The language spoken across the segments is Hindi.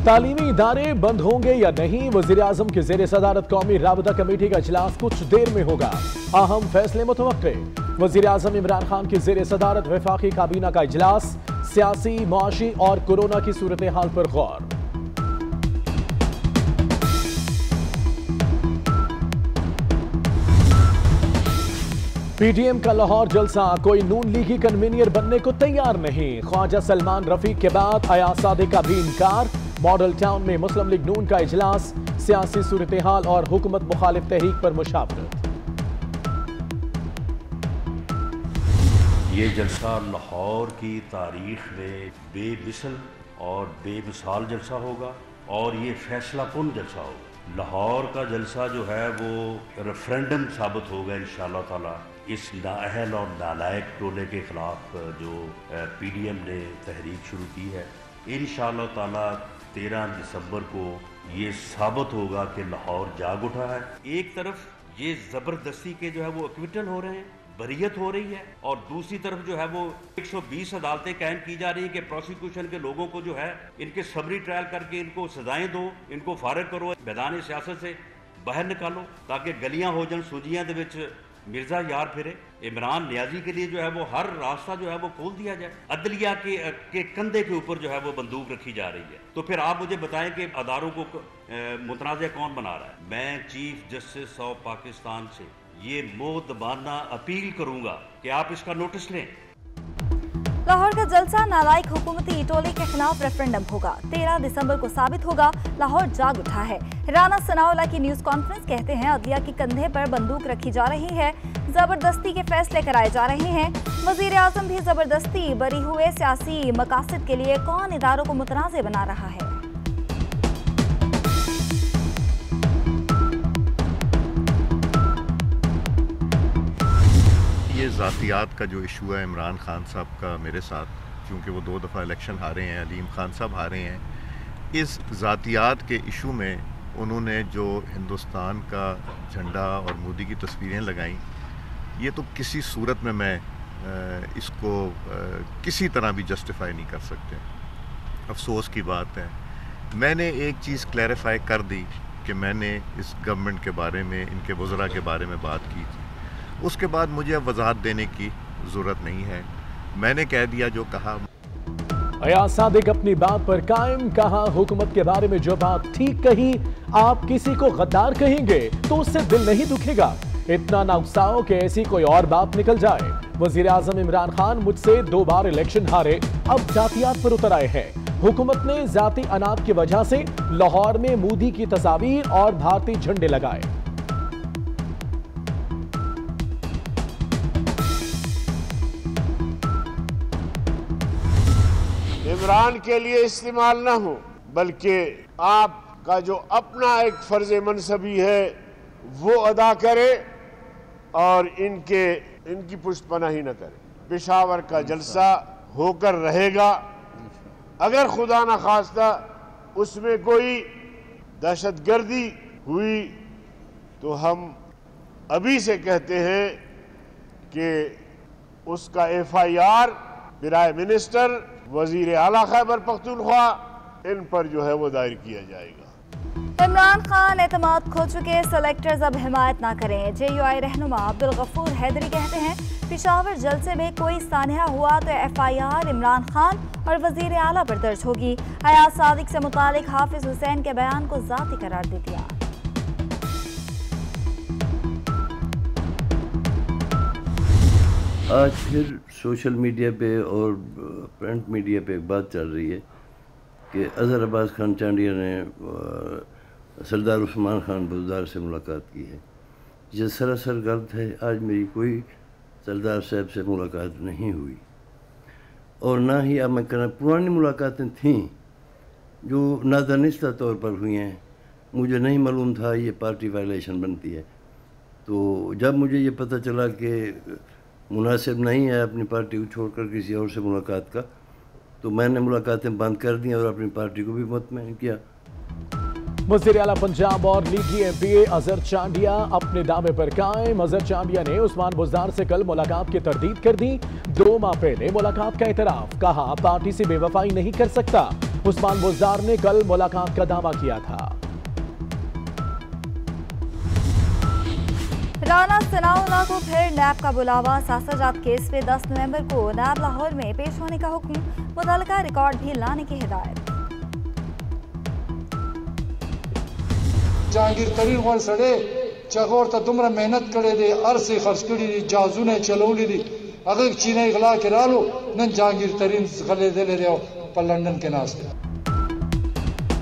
तालीमी इदारे बंद होंगे या नहीं, वज़ीर-ए-आज़म की ज़ेर सदारत कौमी राबता कमेटी का इजलास कुछ देर में होगा। अहम फैसले मुतवक्के। वज़ीर-ए-आज़म इमरान खान की ज़ेर सदारत वफाकी काबीना का इजलास, सियासी, मुआशी और कोरोना की सूरत हाल पर गौर। पीटीएम का लाहौर जलसा, कोई नून लीगी कन्वीनियर बनने को तैयार नहीं। ख्वाजा सलमान रफीक के बाद अयाज सादिक का भी इनकार। मॉडल टाउन में मुस्लिम लीग नून का इजलास, सियासी सूरत हाल और हुकूमत मुखालिफ तहरीक पर मुशावरत। ये जलसा लाहौर की तारीख में बेमिसल और बेमिसाल जलसा होगा और ये फैसला कुन जलसा होगा। लाहौर का जलसा जो है वो रेफरेंडम साबित होगा इंशाअल्लाह ताला इस नाअहल और नालायक टोले के खिलाफ जो पीडीएम ने तहरीक शुरू की है। इंशाअल्लाह ताला 13 दिसंबर को ये साबित होगा कि लाहौर जाग उठा है। एक तरफ ये जबरदस्ती के जो है वो एक्विटल हो रहे हैं, बरियत हो रही है, और दूसरी तरफ जो है वो 120 अदालतें कायम की जा रही है कि प्रोसिक्यूशन के लोगों को जो है इनके सबरी ट्रायल करके इनको सजाएं दो, इनको फारिग करो, मैदान सियासत से बाहर निकालो ताकि गलियां हो जान सूजियां दे विच मिर्जा यार फिरे। इमरान नियाजी के लिए जो है वो हर रास्ता जो है वो खोल दिया जाए। अदलिया के कंधे के ऊपर जो है वो बंदूक रखी जा रही है। तो फिर आप मुझे बताएं कि अदारों को मुतनाज़ कौन बना रहा है। मैं चीफ जस्टिस ऑफ पाकिस्तान से ये मोदबाना अपील करूंगा कि आप इसका नोटिस लें। लाहौर का जलसा नालायक हुकूमती टोले के खिलाफ रेफरेंडम होगा। 13 दिसंबर को साबित होगा लाहौर जाग उठा है। राना सनाउल्लाह की न्यूज कॉन्फ्रेंस कहते हैं अदलिया के कंधे पर बंदूक रखी जा रही है, जबरदस्ती के फैसले कराए जा रहे हैं। वजीर आजम भी जबरदस्ती बरी हुए सियासी मकासद के लिए कौन इदारों को मुतनाज़ बना रहा है। ये ज़ातियात का जो इशू है इमरान खान साहब का मेरे साथ, क्योंकि वो 2 दफ़ा इलेक्शन हारे हैं, अलीम खान साहब हारे हैं, इस ज़ातियात के इशू में उन्होंने जो हिंदुस्तान का झंडा और मोदी की तस्वीरें लगाई, ये तो किसी सूरत में मैं इसको किसी तरह भी जस्टिफाई नहीं कर सकते। अफसोस की बात है। मैंने एक चीज़ क्लैरिफाई कर दी कि मैंने इस गवर्नमेंट के बारे में, इनके वज़रा के बारे में बात की थी। उसके बाद मुझे अब वजाहत देने की ज़रूरत नहीं है। मैंने कह दिया जो कहा। अयाज सादिक अपनी बात पर कायम, कहा हुकूमत के बारे में जो बात ठीक कही, आप किसी को गद्दार कहेंगे तो उससे दिल नहीं दुखेगा। इतना ना उकसाओ कि ऐसी कोई और बात निकल जाए। वजीर आजम इमरान खान मुझसे 2 बार इलेक्शन हारे, अब जातियात पर उतर आए हैं। हुकूमत ने जाती अनाप की वजह से लाहौर में मोदी की तस्वीर और भारतीय झंडे लगाए। इमरान के लिए इस्तेमाल न हो, बल्कि आपका जो अपना एक फर्ज मनसबी है वो अदा करे और इनकी पुष्टपनाही न करे। पेशावर का जलसा होकर रहेगा। अगर खुदा न खास्ता उसमें कोई दहशतगर्दी हुई तो हम अभी से कहते हैं कि उसका FIR प्राइम मिनिस्टर, वजीर आला खैबर पख्तूनख्वा, इन पर जो है वो दायर किया जाएगा। इमरान खान एतमाद खो चुके, सेलेक्टर्स अब हिमायत ना करें। JUI रहनुमा अब्दुल गफूर हैदरी कहते हैं पेशावर जलसे में कोई सान्या हुआ तो FIR इमरान खान और वजीर आला पर दर्ज होगी। अयाज सादिक से मुतालिक हाफिज हुसैन के बयान को जाती करार दे दिया। आज फिर सोशल मीडिया पे और प्रिंट मीडिया पे एक बात चल रही है कि अज़हर अब्बास खान चांडिया ने सरदार उस्मान खान बुज़दार से मुलाकात की है। ये सरासर गलत है। आज मेरी कोई सरदार साहब से मुलाकात नहीं हुई और ना ही अब मैं कहना पुरानी मुलाकातें थीं जो नादानिस्ता तौर पर हुई हैं। मुझे नहीं मालूम था ये पार्टी वायलेशन बनती है। तो जब मुझे ये पता चला कि मुनासिब नहीं है अपनी पार्टी को छोड़कर किसी और से मुलाकात का, तो मैंने मुलाकातें बंद कर दी और अपनी पार्टी को भी मुतमईन किया। वज़ीर आला पंजाब और लीगी MPA अजहर चांडिया अपने दावे पर कायम। अजहर चांडिया ने उस्मान बुज़दार से कल मुलाकात की तरदीद कर दी। 2 माह पहले मुलाकात का एतराफ़, कहा पार्टी से बेवफाई नहीं कर सकता। उस्मान बुज़दार ने कल मुलाकात का दावा किया था। राना सनाउल्लाह को फिर नैब का बुलावा। सासाजात केस में 10 नवंबर को नैब लाहौर में पेश होने का हुक्म, मुतल्लिका रिकॉर्ड भी लाने की हिदायत। जहांगीर तरीन वाल सड़े चगोर तो तुमरा मेहनत करे दे अरसे खर्च करी दी जाजुने चलौली दी अगर चीने गला के रालो नन जहांगीर तरीन गले दे ले रहो पर लंदन के नास्ते।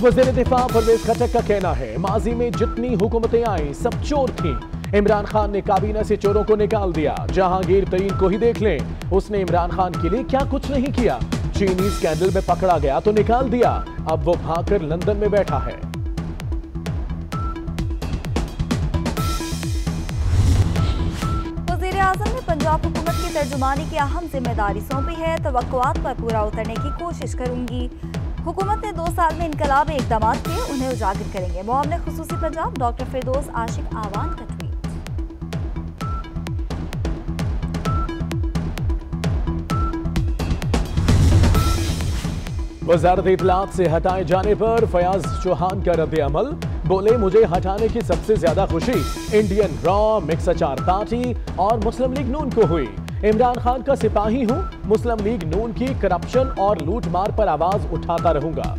वज़ीर दिफा परवेज खटक का कहना है माजी में जितनी हुकूमतें आई सब चोर थीं। इमरान खान ने काबीना से चोरों को निकाल दिया। जहांगीर तरीन को ही देख लें, उसने इमरान खान के लिए क्या कुछ नहीं किया। चीनी स्कैंडल में पकड़ा गया तो निकाल दिया, अब वो भागकर लंदन में बैठा है। वज़ीर आज़म ने पंजाब हुकूमत की तर्जुमानी की अहम जिम्मेदारी सौंपी है। तवक्कुआत पर पूरा उतरने की कोशिश करूंगी। हुकूमत ने 2 साल में इनकलाबी इक़दाम किए, उन्हें उजागर करेंगे। मुआवने खुसूसी पंजाब डॉक्टर फिरदौस आशिक आवान का ट्वीट। वज़ारत इत्तलात से हटाए जाने पर फयाज चौहान का रद्द अमल। बोले मुझे हटाने की सबसे ज्यादा खुशी इंडियन रॉ मिक्स अचार पार्टी और मुस्लिम लीग नून को हुई। इमरान खान का सिपाही हूं, मुस्लिम लीग नून की करप्शन और लूटमार पर आवाज उठाता रहूंगा।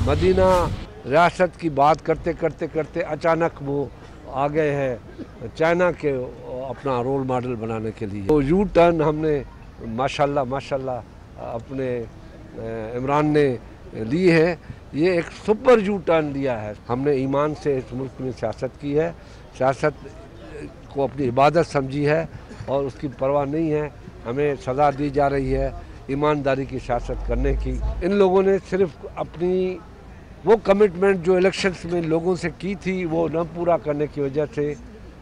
मदीना रियासत की बात करते करते करते अचानक वो आ गए हैं चाइना के अपना रोल मॉडल बनाने के लिए। तो यू टर्न हमने माशाल्लाह अपने इमरान ने ली है। ये एक सुपर यू टर्न लिया है। हमने ईमान से इस मुल्क में सियासत की है, सियासत को अपनी इबादत समझी है और उसकी परवाह नहीं है। हमें सज़ा दी जा रही है ईमानदारी की सियासत करने की। इन लोगों ने सिर्फ अपनी वो कमिटमेंट जो इलेक्शंस में लोगों से की थी वो न पूरा करने की वजह से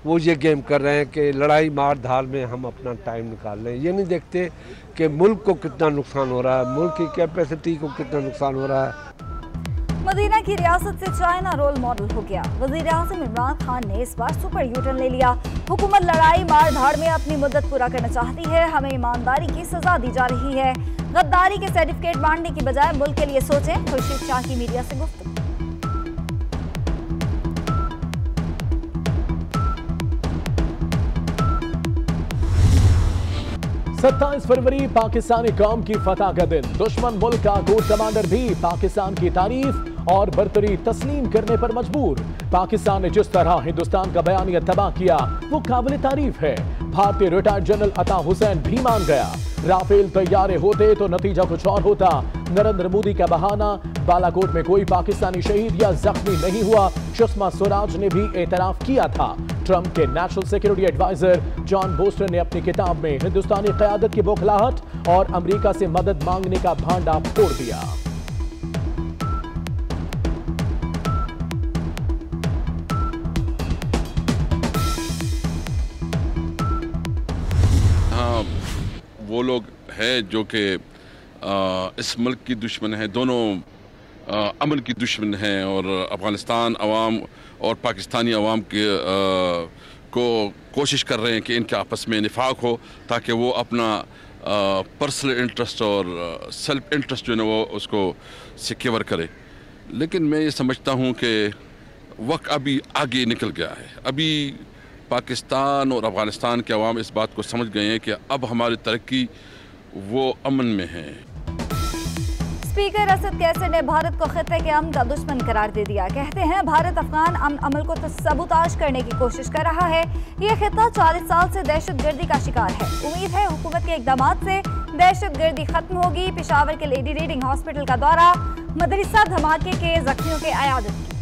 वो ये गेम कर रहे हैं कि लड़ाई मार धाड़ में हम अपना टाइम निकाल रहे हैं। ये नहीं देखते कि मुल्क को कितना नुकसान हो रहा है, मुल्क की कैपेसिटी को कितना नुकसान हो रहा है। मदीना की रियासत से चाइना रोल मॉडल हो गया। वज़ीर आज़म इमरान खान ने इस बार सुपर यूटर्न ले लिया। हुकूमत लड़ाई मार धाड़ में अपनी मुद्दत पूरा करना चाहती है। हमें ईमानदारी की सजा दी जा रही है। गद्दारी के सर्टिफिकेट बांटने की बजाय मुल्क के लिए सोचें। खुर्शीद शाह की मीडिया से गुफ्तगू। 27 फरवरी पाकिस्तानी कौम की फतह का दिन। दुश्मन मुल्क का कोर कमांडर भी पाकिस्तान की तारीफ और बरतरी तस्लीम करने पर मजबूर। पाकिस्तान ने जिस तरह हिंदुस्तान का बयानिया तबाह किया वो काबिल तारीफ है। भारतीय रिटायर्ड जनरल अता हुसैन भी मान गया। राफेल तैयारे होते तो नतीजा कुछ और होता। नरेंद्र मोदी का बहाना, बालाकोट में कोई पाकिस्तानी शहीद या जख्मी नहीं हुआ। सुषमा स्वराज ने भी एतराफ किया था। ट्रंप के नेशनल सिक्योरिटी एडवाइजर जॉन बोस्टर ने अपनी किताब में हिंदुस्तानी क़यादत की बौखलाहट और अमेरिका से मदद मांगने का भांडा फोड़ दिया। हाँ, वो लोग हैं जो कि इस मुल्क की दुश्मन है, दोनों अमन की दुश्मन हैं और अफ़गानिस्तान अवाम और पाकिस्तानी अवाम के को कोशिश कर रहे हैं कि इनके आपस में निफाक हो ताकि वो अपना पर्सनल इंटरेस्ट और सेल्फ इंटरेस्ट जो है ना वो उसको सिक्योर करे। लेकिन मैं ये समझता हूँ कि वक्त अभी आगे निकल गया है। अभी पाकिस्तान और अफ़गानिस्तान के अवाम इस बात को समझ गए हैं कि अब हमारी तरक्की वो अमन में है। स्पीकर असद कैसर ने भारत को खित्ते के अमन का दुश्मन करार दे दिया। कहते हैं भारत अफगान अमन अमल को सबूताज करने की कोशिश कर रहा है। ये खित्ता 40 साल से दहशतगर्दी का शिकार है। उम्मीद है हुकूमत के इकदाम से दहशतगर्दी खत्म होगी। पेशावर के लेडी रीडिंग हॉस्पिटल का दौरा, मदरसा धमाके के जख्मियों के अयादत की।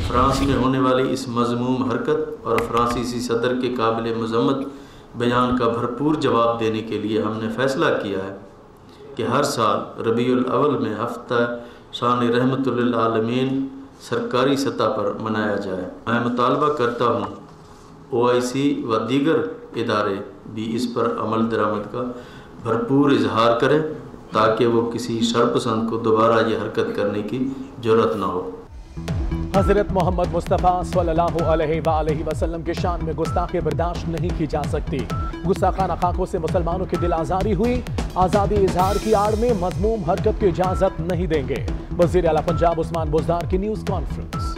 फ्रांस में होने वाली इस मज़मूम हरकत और फ्रांसीसी सदर के काबिल मज़म्मत बयान का भरपूर जवाब देने के लिए हमने फ़ैसला किया है कि हर साल रबीउल अव्वल में हफ्ता शान रहमतुल आलमीन सरकारी सतह पर मनाया जाए। मैं मुतालबा करता हूँ OIC व दीगर इदारे भी इस पर अमल दरामद का भरपूर इजहार करें ताकि वो किसी शरपसंद को दोबारा ये हरकत करने की ज़रूरत न हो। हजरत मोहम्मद मुस्तफ़ा सल्लल्लाहु अलैहि वसल्लम के शान में गुस्ताखी बर्दाश्त नहीं की जा सकती। गुस्ताखाना खाकों से मुसलमानों की दिल आज़ारी हुई। आज़ादी इजहार की आड़ में मज़मूम हरकत की इजाज़त नहीं देंगे। वज़ीर आला पंजाब उस्मान बुज़दार की न्यूज़ कॉन्फ्रेंस।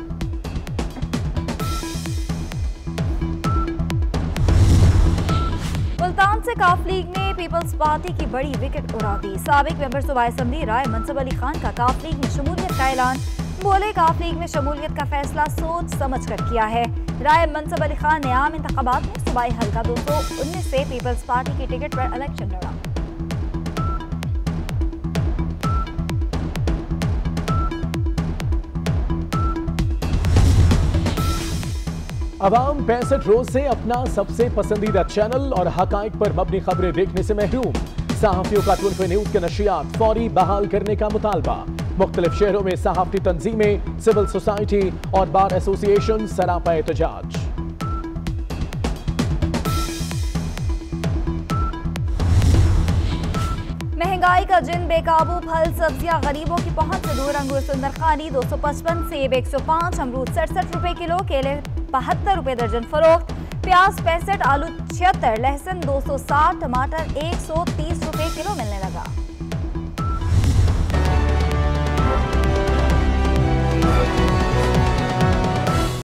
मुल्तान से काफ लीग ने पीपल्स पार्टी की बड़ी विकेट उड़ा दी। साबिक मेंबर सूबाई असम्बली राय मनसब अली खान का काफ लीग में शमूलियत का ऐलान। बोले काफ लीग में शमूलियत का फैसला सोच समझ कर किया है। राय मनसब अली खान ने आम इंतखाबात में सूबाई हल्का 219 से पीपल्स पार्टी की टिकट पर इलेक्शन लड़ा। अवाम 65 रोज से अपना सबसे पसंदीदा चैनल और हकाइक पर मबनी खबरें देखने से महरूम। सहाफियों का 24 न्यूज के नशियात फौरी बहाल करने का मुतालबा। मुख्तलिफ शहरों में सहाफती तंजीमें, सिविल सोसाइटी और बार एसोसिएशन सरापा एहतजाज। महंगाई का जिन बेकाबू, फल सब्जियां गरीबों की पहुंच से दूर। अंगूर सुंदरखानी 255, सेब 105, अमरूद 67 रुपए किलो, केले 72 रुपए दर्जन फरोख्त। प्याज 65, आलू 76, लहसुन 260, टमाटर 130 रुपए किलो मिलने